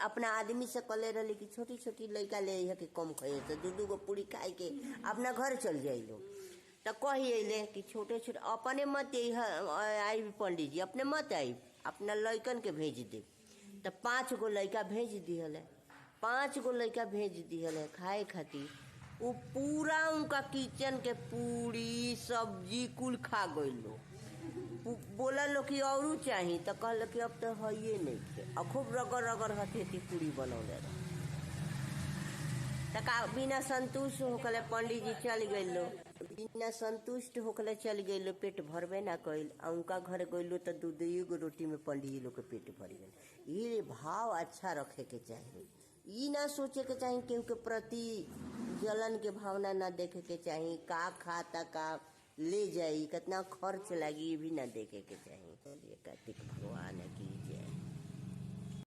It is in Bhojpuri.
अपना आदमी से कले रही कि छोटी छोटी लड़का ले है कि कम खाइए तो दू गो पूरी खाए के अपना घर चल जाए लोग। तो कही अले कि छोटे छोटे अपने मत आई पंडित जी, अपने मत आई, अपना लड़कन के भेज दे। तो 5 गो लड़का भेज दिहल, 5 गो लड़का भेज दिहल खाए खातिर। वो पूरा उनका किचन के पूरी सब्जी कुल खा गई लो। बोला लो कि और चाहिए तो कहल कि अब तो है ये नहीं थे। और खूब रगड़ रगड़ हथेती पूरी बनौले रहे। तका बिना संतुष्ट होकले पंडित जी चल गए लो, बिना संतुष्ट होकले चल गए लो, पेट भरबे ना कइल। उनका घर गइलो तो 2 गो रोटी में पंडित जी लोग के पेट भर गए। ये भाव अच्छा रखे के चाहिए, ई ना सोचे के चाहिए केहू के प्रति जलन के भावना ना देखे के चाहिए। का खाता का ले जाई, कितना खर्च लगी, ये भी ना देखे के चाहिए। कार्तिक